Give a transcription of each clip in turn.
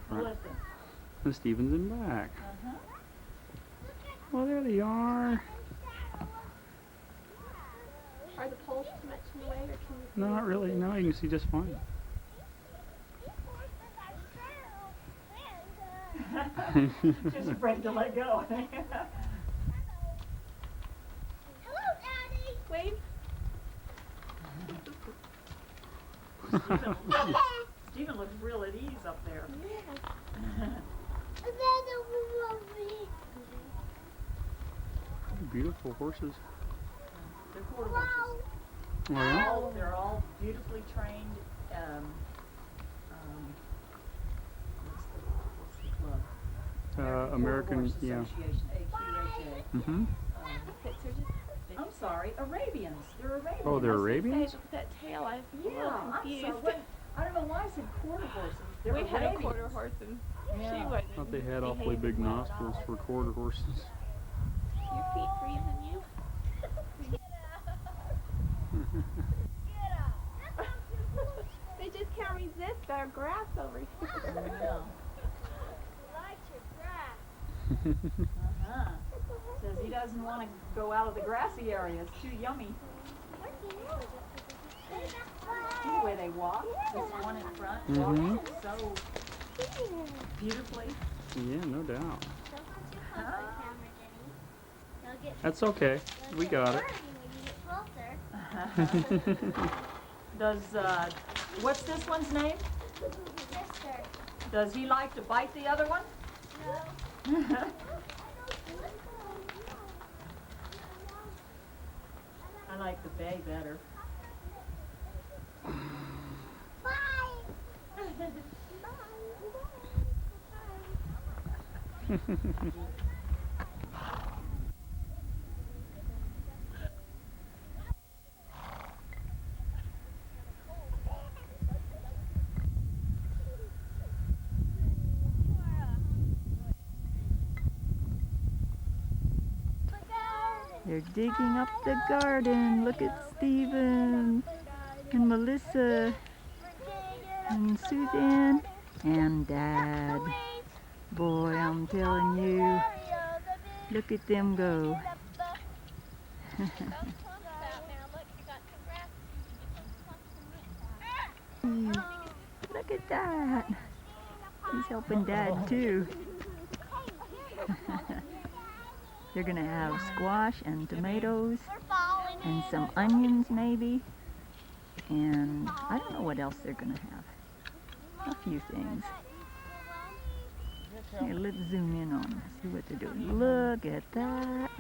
front. Listen. And Steven's in back. Well, there they are. Are the poles too much in the way, or can you see? No, not really. No, you can see just fine. She's afraid to let go. Hello, Daddy. Wave. Steven looks real at ease up there. Beautiful horses. They're quarter horses. Oh, yeah? They're all beautifully trained. What's the club? American, Horse yeah. Association, AQHA. Mm-hmm. I'm sorry, Arabians. They're Arabians. Oh, they're Arabians? Look at that tail. I was a Yeah, little I'm confused. sorry. I don't know why I said quarter horses. They're We had a Arabians. quarter horse and Yeah. she wasn't. Thought they had awfully big behaving well at nostrils all. for quarter horses. Your feet freezing you? They just can't resist our grass over here. Yeah. Says he doesn't want to go out of the grassy area. It's too yummy. See the way they walk. This one in front walks so beautifully. Yeah, no doubt. Huh? That's okay. We got it. Does what's this one's name? Does he like to bite the other one? No. I like the bay better. They're digging up the garden. Look at Stephen and Melissa and Suzanne and Dad. Boy, I'm telling you, look at them go. Look at that. He's helping Dad too. They're gonna have squash and tomatoes and some onions maybe. And I don't know what else they're gonna have. A few things. Here, let's zoom in on them, see what they're doing. Look at that.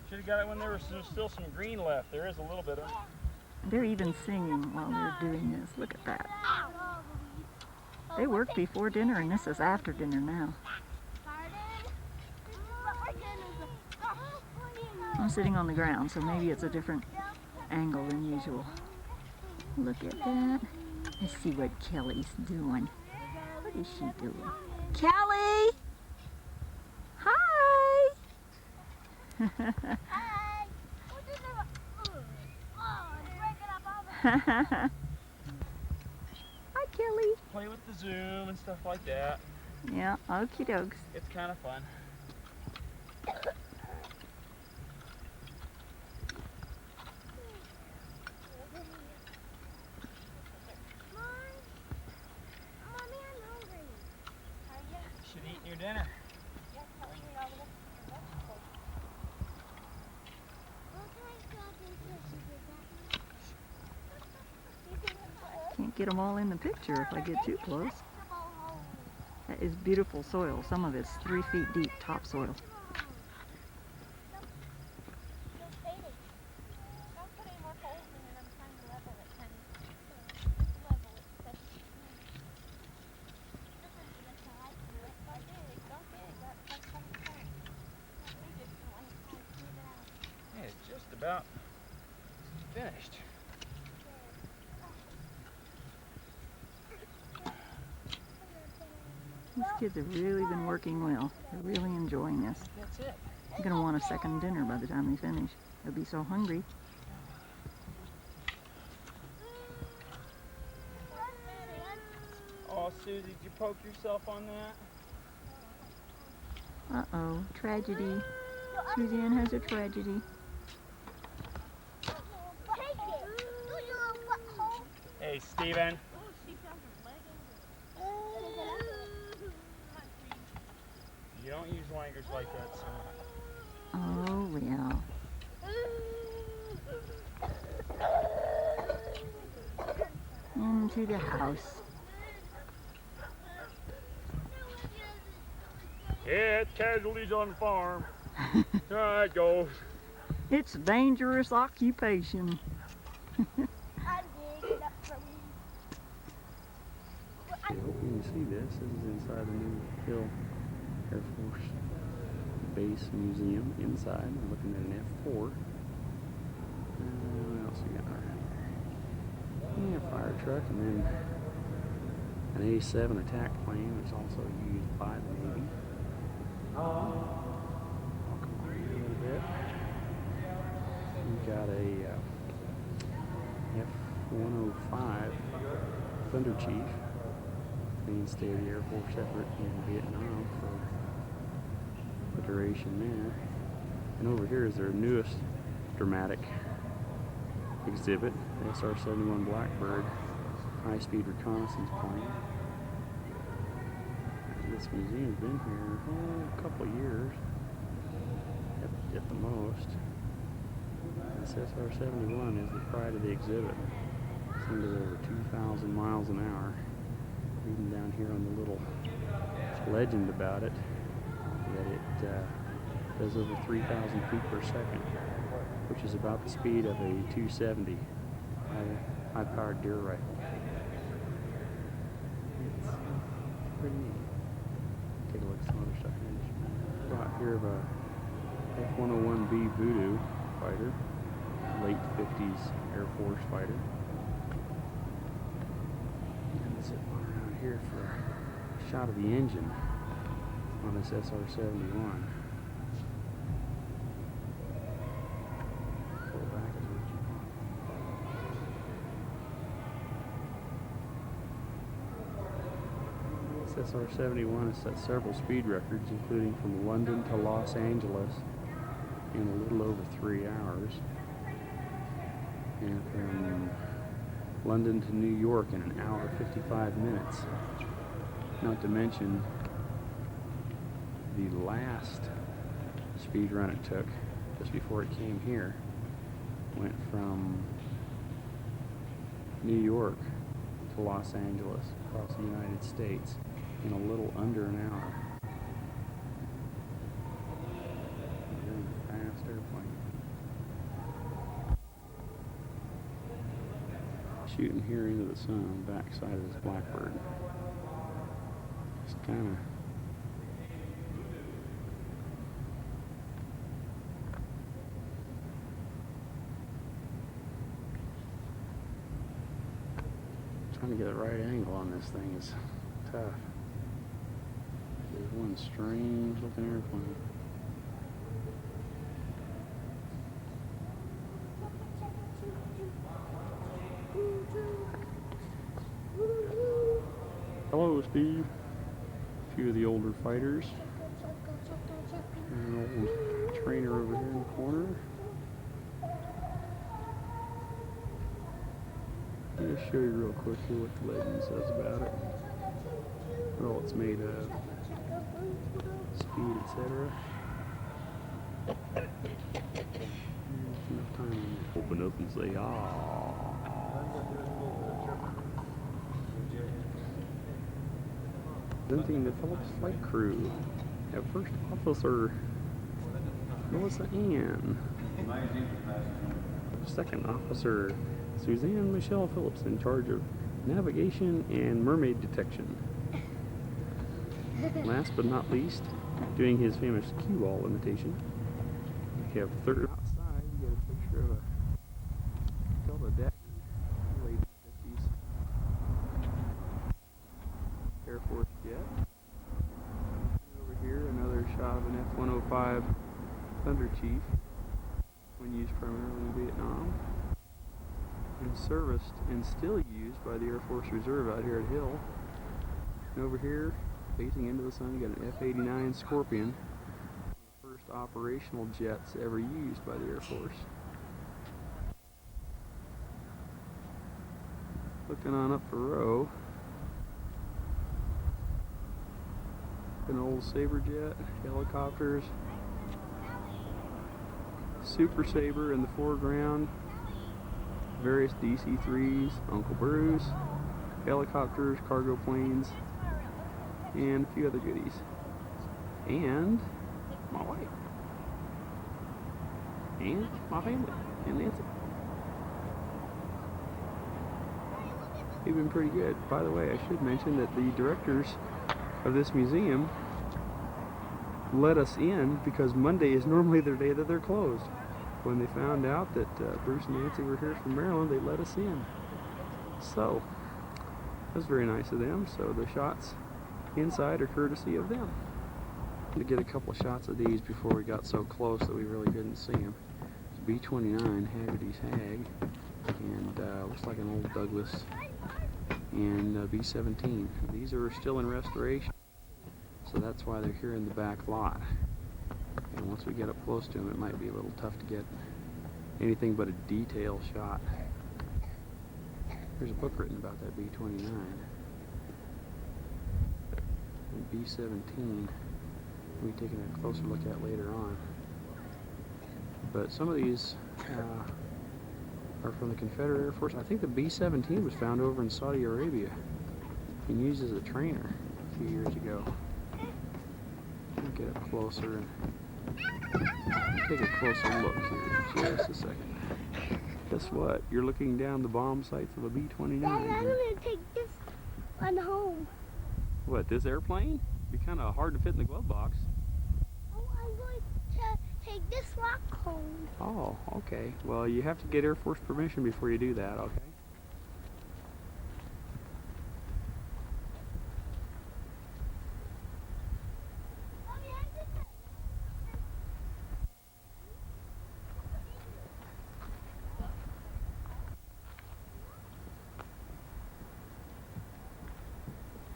Should have got it when there was still some green left. There is a little bit of it. They're even singing while they're doing this. Look at that. They worked before dinner and this is after dinner now. I'm sitting on the ground, so maybe it's a different angle than usual. Look at that. Let's see what Kelly's doing. What is she doing? Kelly! Hi! Hi, Kelly. Play with the zoom and stuff like that. Yeah, okie dokes. It's kind of fun. You should eat your dinner. Can't get them all in the picture if I get too close. That is beautiful soil. Some of it's 3 feet deep topsoil. Yeah, it's just about finished. These kids have really been working well. They're really enjoying this. That's it. They're going to want a second dinner by the time they finish. They'll be so hungry. Susie, did you poke yourself on that? Uh-oh, tragedy. Suzanne has a tragedy. Hey, Steven. You don't use language like that, son. Oh, well. Into the house. Yeah, it's casualties on the farm. There it goes. It's a dangerous occupation. I hope you can see this. This is inside the New Hill Air Force Base Museum inside. I'm looking at an F4. What else we got there? Yeah, fire truck, and then an A-7 attack plane, which is also used by the Navy. Walk along here a little bit. We've got a F-105 Thunder Chief. Mainstay of the Air Force effort in Vietnam for the duration there. And over here is their newest dramatic exhibit, the SR-71 Blackbird high-speed reconnaissance plane. And this museum's been here a couple of years at the most. This SR-71 is the pride of the exhibit. It's under over 2,000 miles an hour. Reading down here on the little legend about it, that it does over 3,000 feet per second, which is about the speed of a 270 high-powered deer rifle. It's pretty neat. Take a look at some other stuff here. Spot here of a F-101B Voodoo fighter, late 50s Air Force fighter. And let's around here for a shot of the engine on this SR-71. Pull back is what you want. This SR-71 has set several speed records, including from London to Los Angeles in a little over 3 hours, and from London to New York in an hour 55 minutes. Not to mention the last speed run it took just before it came here went from New York to Los Angeles across the United States in a little under an hour. A very fast airplane. Shooting here into the sun on the backside of this Blackbird. Just kind of trying to get the right angle on this thing is tough. There's one strange looking airplane. Hello, Steve. A few of the older fighters. And an old trainer over here in the corner. Let me show you real quick here what the legend says about it. What all it's made of. Speed, etc. Enough time to open up and say, ah. Presenting the Phillips flight crew. At First Officer Melissa Ann. Second Officer Suzanne Michelle Phillips, in charge of navigation and mermaid detection. Last but not least, doing his famous cue ball imitation, we have third outside. We get a picture of a Delta deck, late 50s Air Force jet. Over here, another shot of an F-105 Thunder Chief, when used primarily in Vietnam, and serviced and still used by the Air Force Reserve out here at Hill. And over here, facing into the sun, you got an F-89 Scorpion. First operational jets ever used by the Air Force. Looking on up for row. An old Sabre jet, helicopters. Super Sabre in the foreground. Various DC-3s, Uncle Bruce, helicopters, cargo planes, and a few other goodies. And my wife. And my family. And Nancy. They've been pretty good. By the way, I should mention that the directors of this museum let us in because Monday is normally their day that they're closed. When they found out that Bruce and Nancy were here from Maryland, they let us in. So, that was very nice of them. So the shots inside are courtesy of them. To get a couple of shots of these before we got so close that we really couldn't see them. B-29, Haggerty's Hag, and looks like an old Douglas, and B-17. These are still in restoration, so that's why they're here in the back lot. And once we get up close to them, it might be a little tough to get anything but a detail shot. There's a book written about that B-29. And B-17, we'll be taking a closer look at later on. But some of these are from the Confederate Air Force. I think the B-17 was found over in Saudi Arabia and used as a trainer a few years ago. I'll get up closer and take a closer look here. Just a second. Guess what? You're looking down the bomb sights of a B-29. Daddy, I'm going to take this one home. What, this airplane? It'd be kind of hard to fit in the glove box. Oh, I'm going to take this rock home. Oh, okay. Well, you have to get Air Force permission before you do that, okay?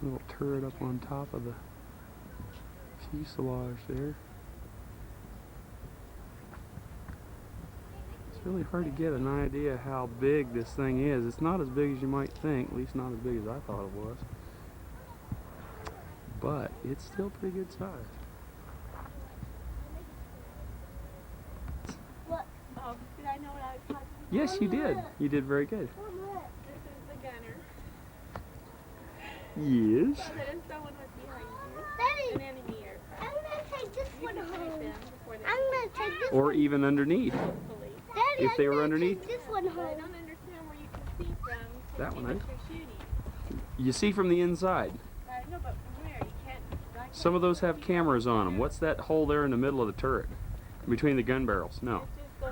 Little turret up on top of the fuselage there. It's really hard to get an idea how big this thing is. It's not as big as you might think, at least not as big as I thought it was. But it's still pretty good size. What? Oh, did I know what I was talking about? Yes, you did. You did very good. This is the gunner. Yes. So that if someone was behind you, an enemy aircraft, I'm going to take this one home. I'm going to take this Or even underneath. hopefully. Daddy, If they were underneath. Take this one home. I don't understand where you can see from That one, eh? what you're shooting. You see from the inside. I know, but from where? You can't. Some of those have cameras on them. What's that hole there in the middle of the turret? In between the gun barrels? No.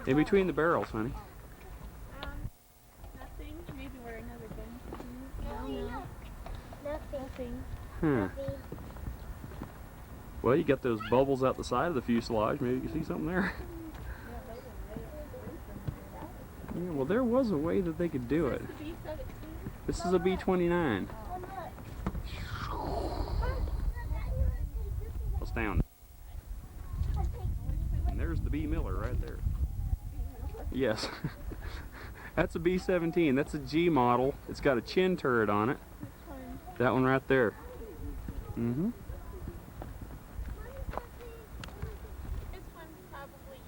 In between the barrels, honey. Nothing. Maybe where another gun. No. Nothing. Huh. Well, you got those bubbles out the side of the fuselage. Maybe you can see something there. Yeah, well, there was a way that they could do it. This is a B-29. Astounding. And there's the B. Miller right there. Yes. That's a B-17. That's a G model. It's got a chin turret on it. That one right there. Mm-hmm. This one's probably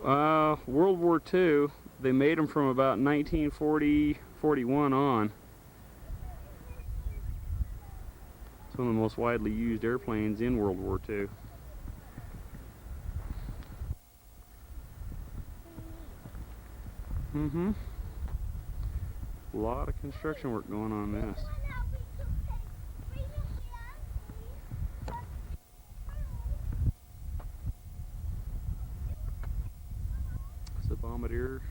used. World War II, they made them from about 1940, 41 on. It's one of the most widely used airplanes in World War II. Mm-hmm. A lot of construction work going on this. It's the bombardier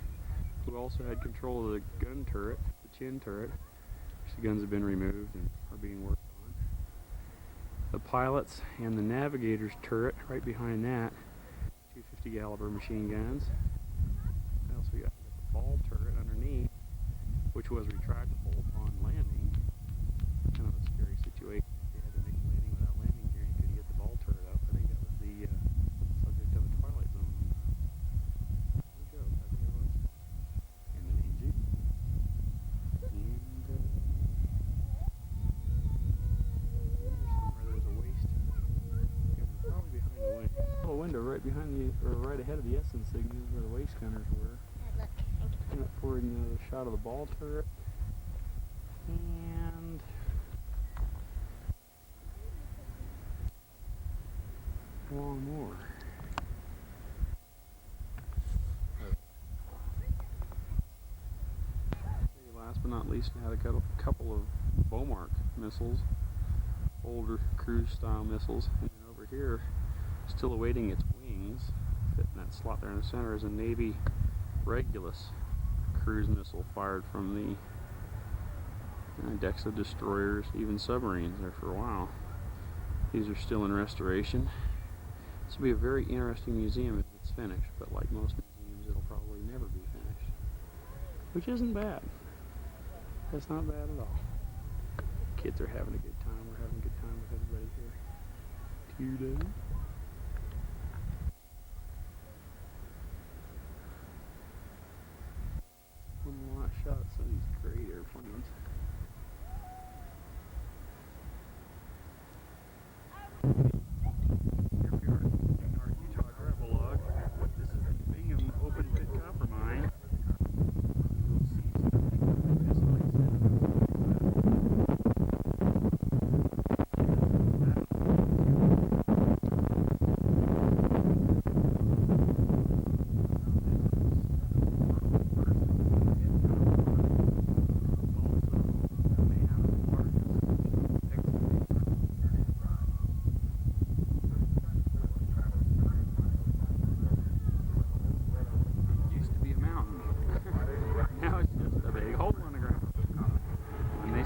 who also had control of the gun turret, the chin turret, which the guns have been removed and are being worked on. The pilots and the navigator's turret right behind that, 250 caliber machine guns. What else we got? The ball turret underneath, which was retractable upon landing. Kind of a scary situation. situation if you had to make a landing without landing gear. You could get the ball turret up. I think that was the subject of a Twilight Zone joke. I think it was. And an engine. And there's a waste. Probably behind the wing. A little window right behind the, or right ahead of the S insignias where the waste gunners were. Look for the shot of the ball turret. And one more. Last but not least, we had a couple of Bomark missiles, older cruise style missiles, and then over here, still awaiting its wings, fit in that slot there in the center, is a Navy Regulus cruise missile fired from the decks of destroyers, even submarines there for a while. These are still in restoration. This will be a very interesting museum if it's finished, but like most museums, it'll probably never be finished, which isn't bad. That's not bad at all. Kids are having a good time. We're having a good time with everybody here today. One last shot at some of these great airplanes. Here we are in our Utah travelogue. This is the Bingham open pit copper mine. You'll see something this place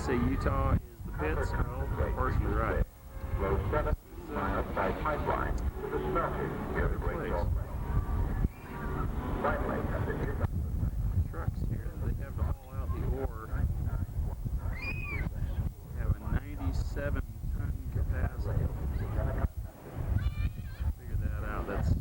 say Utah is the pits, well, they're partially right. Flow 7 miles by pipeline to the smelting near the Great Salt Lake. Finally, at the nearby trucks here, they have to haul out the ore. They have a 97-ton capacity. Figure that out. That's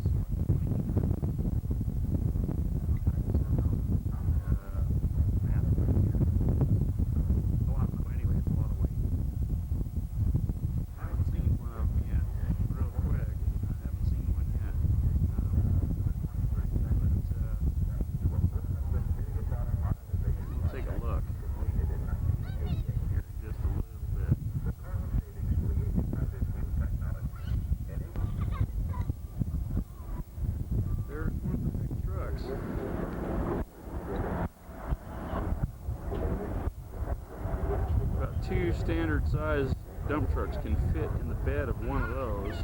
two standard size dump trucks can fit in the bed of one of those.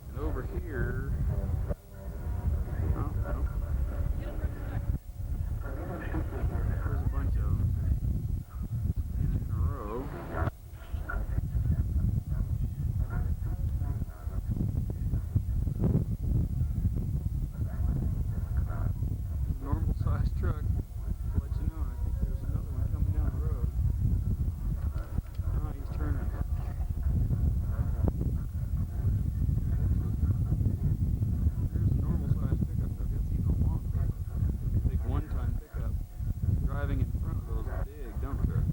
And over here, there's a bunch of them in a row. Normal size truck. To let you know, I think there's another one coming down the road. He's turning. There's a normal size pickup truck. That's even a long pickup. Big one-ton pickup driving in front of those big dump trucks.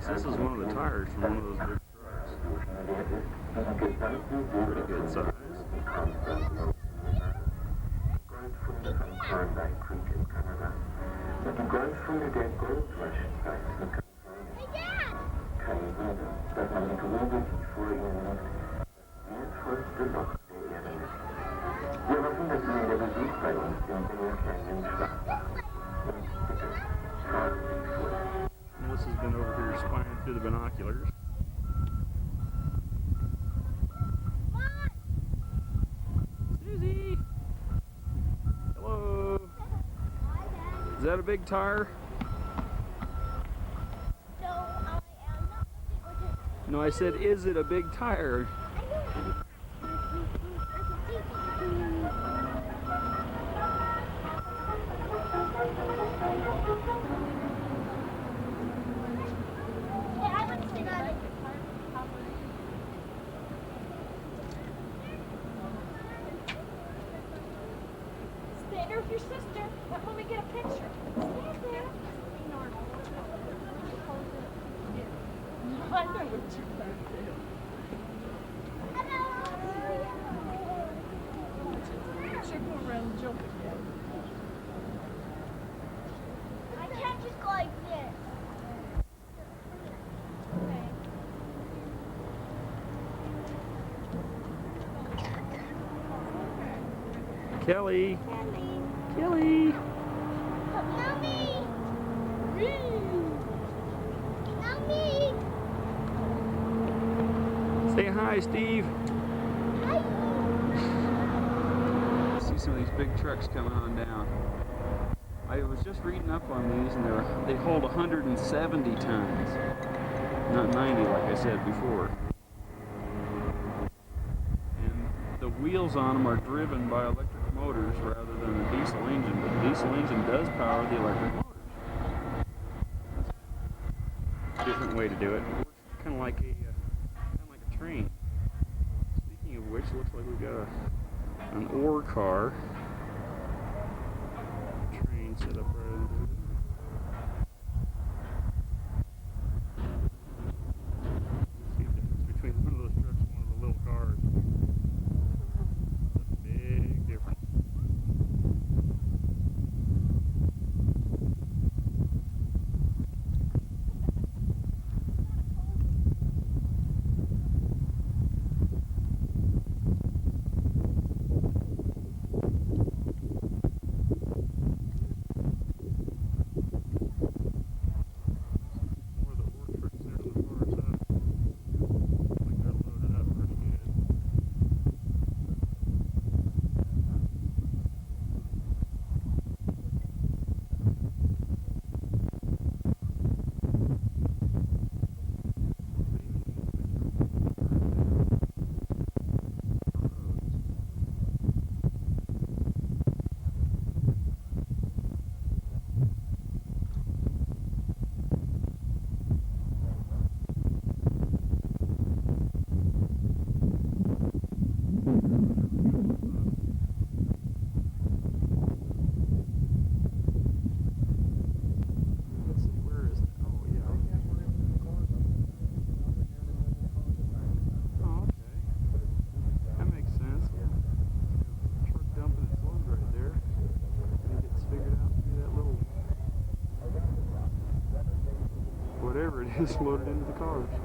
This is one of the tires from one of those big trucks. Pretty good size. This has been over here spying through the binoculars. Susie! Hello! Is that a big tire? So I am not No, I said, is it a big tire? Stand there with your sister. Let mommy get a picture. Stand there. I know what you're going to do. She'll go around and jump again. I can't just go like this. Kelly. Kelly. Mommy. Mommy. Say hi, Steve. Hi. See some of these big trucks coming on down. I was just reading up on these, and they hold 170 tons, not 90 like I said before. And the wheels on them are driven by electric motors rather than a diesel engine, but the diesel engine does power the electric motors. That's a different way to do it. It works kind of like a train. Speaking of which, looks like we've got an ore car train set up right in there. See the difference between one of those trucks and one of the little cars. That's a big difference. More of the ore trucks there on the far side. Like they're loaded up pretty good. Let's see, where is that? Oh, yeah. Oh, okay. That makes sense, yeah. Truck dumping its load right there. And it gets figured out through that little whatever it is loaded into the cars. See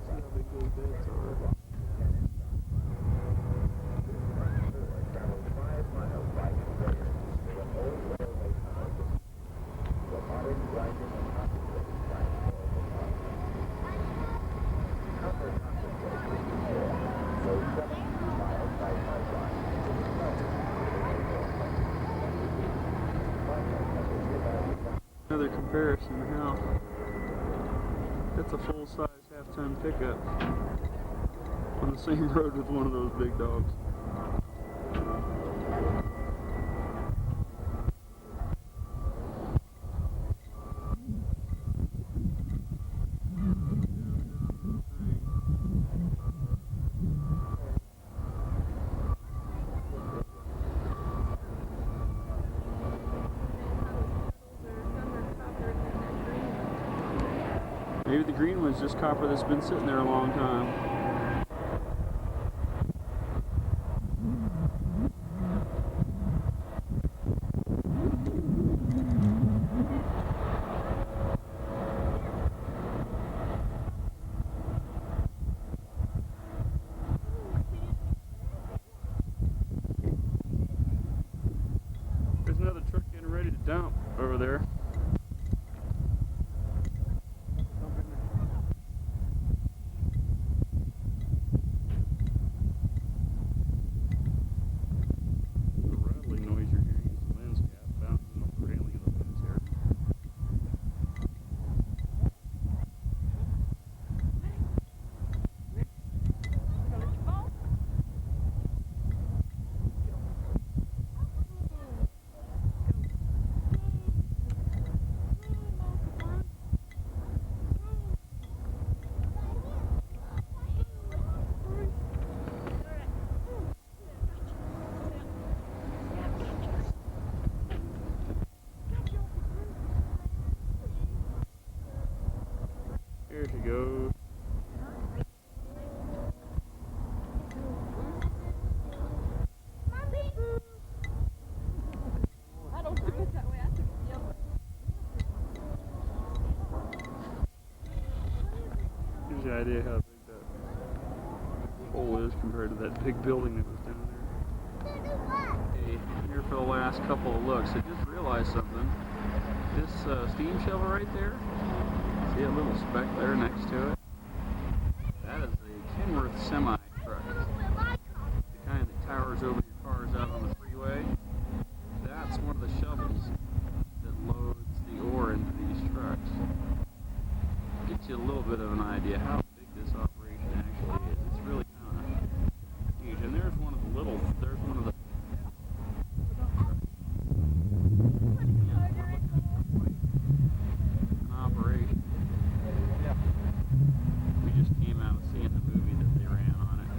how big those beds are. Another comparison how that's a full-size half-ton pickup on the same road with one of those big dogs. Maybe the green one's just copper that's been sitting there a long time. There's another truck getting ready to dump over there. The rattling noise you're hearing is the lens cap bouncing off the railing of the fence here. idea how big that hole is compared to that big building that was down there. Hey, here for the last couple of looks, I just realized something. This steam shovel right there, see a little speck there next to it? That is a Kenworth semi truck. The kind that towers over your cars out on the freeway. That's one of the shovels that loads the ore into these trucks. Gives you a little bit of an idea how big this operation actually is. It's really kind of huge. And there's one of the little, there's one of the an operation. We just came out of seeing the movie that they ran on it.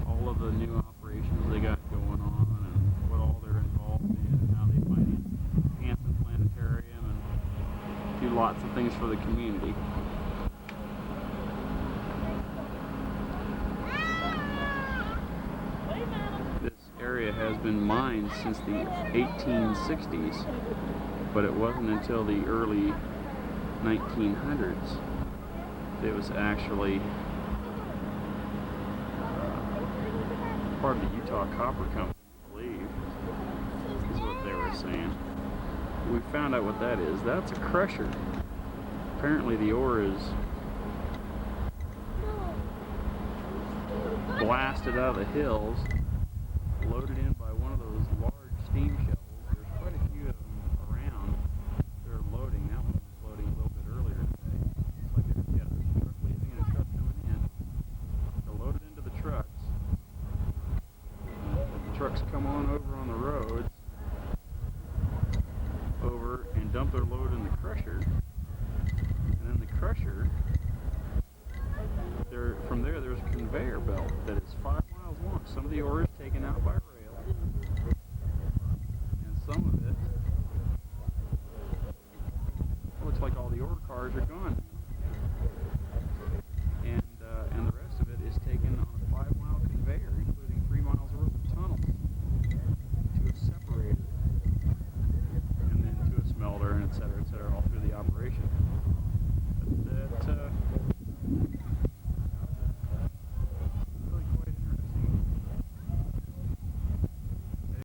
All of the new operations they got going on and what all they're involved in and how they finance Hanson Planetarium and do lots of things for the community. This area has been mined since the 1860s, but it wasn't until the early 1900s it was actually part of the Utah Copper Company, I believe, is what they were saying. We found out what that is. That's a crusher. Apparently the ore is blasted out of the hills, loaded in by one of those large steam shovels. There's quite a few of them around. They're loading. That one was loading a little bit earlier today. Looks like there's a truck leaving and a truck coming in. They're loaded into the trucks. The trucks come on over on the roads, over and dump their load in the crusher. And then the crusher, from there's a conveyor belt that is 5 miles long. Some of the ore is taken out by rail, and some of it looks like all the ore cars are gone.